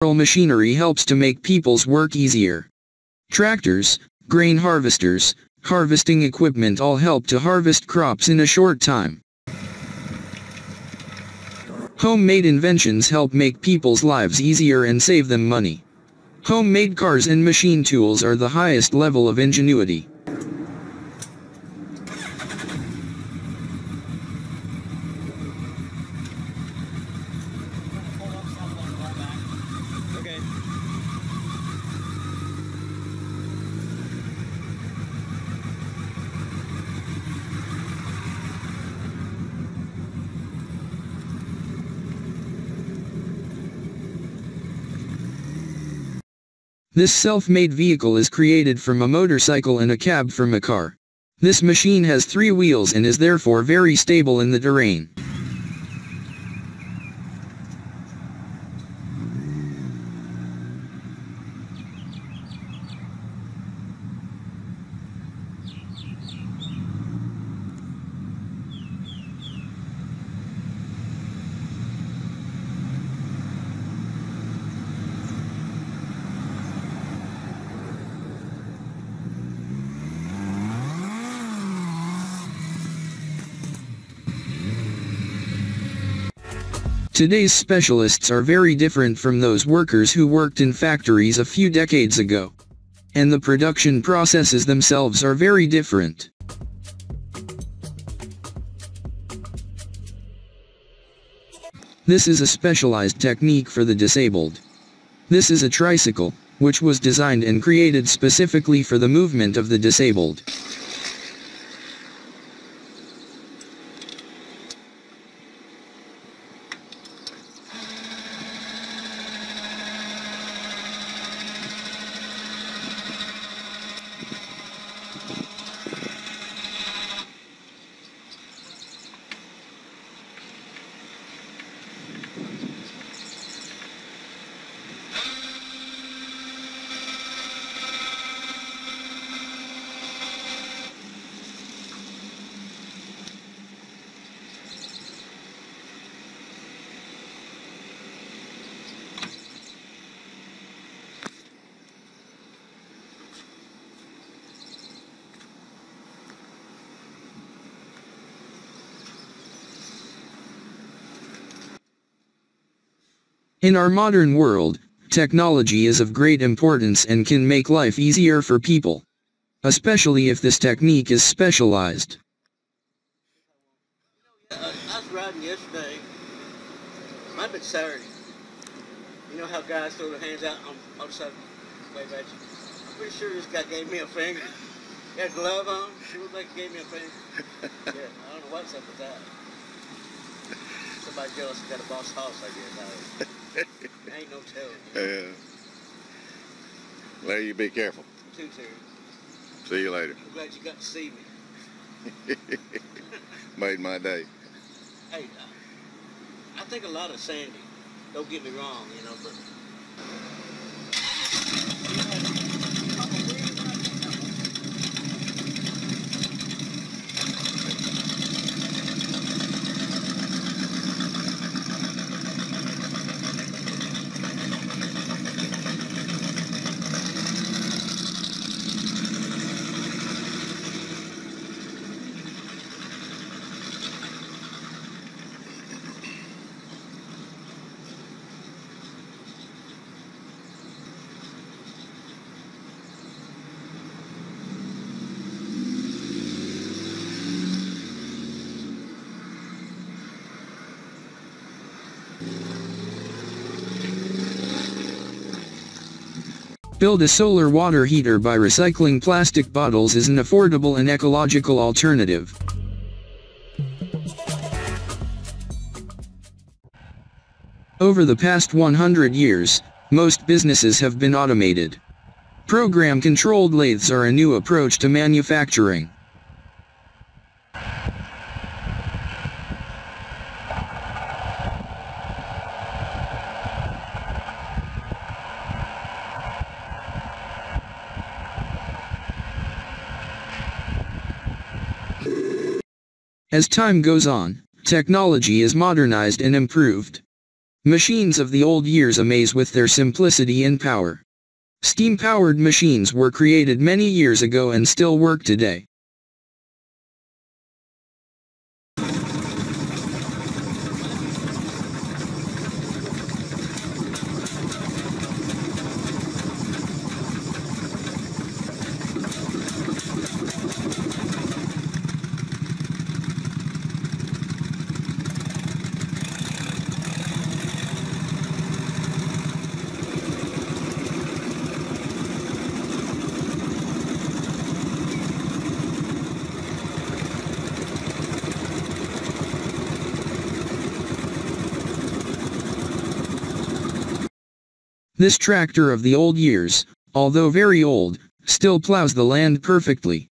Machinery helps to make people's work easier. Tractors, grain harvesters, harvesting equipment all help to harvest crops in a short time. Homemade inventions help make people's lives easier and save them money. Homemade cars and machine tools are the highest level of ingenuity. This self-made vehicle is created from a motorcycle and a cab from a car. This machine has 3 wheels and is therefore very stable in the terrain. Today's specialists are very different from those workers who worked in factories a few decades ago. And the production processes themselves are very different. This is a specialized technique for the disabled. This is a tricycle, which was designed and created specifically for the movement of the disabled. In our modern world, technology is of great importance and can make life easier for people, especially if this technique is specialized. I was riding yesterday, might have been Saturday. You know how guys throw their hands out on motorcycles, wave at you? I'm pretty sure this guy gave me a finger. He had a glove on, he looked like he gave me a finger. Yeah, I don't know what's up with that. Somebody jealous got a boss house, I guess. Ain't no telling. Yeah. Larry, you be careful. You too, Terry. See you later. I'm glad you got to see me. Made my day. Hey, I think a lot of Sandy. Don't get me wrong, you know, but... Build a solar water heater by recycling plastic bottles is an affordable and ecological alternative. Over the past 100 years, most businesses have been automated. Program-controlled lathes are a new approach to manufacturing. As time goes on, technology is modernized and improved. Machines of the old years amaze with their simplicity and power. Steam-powered machines were created many years ago and still work today. This tractor of the old years, although very old, still plows the land perfectly.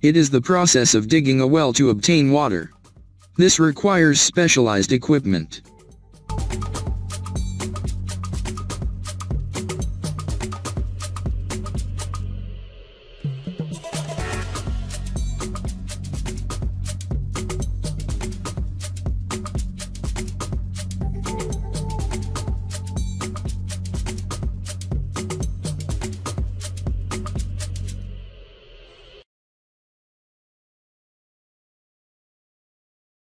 It is the process of digging a well to obtain water. This requires specialized equipment.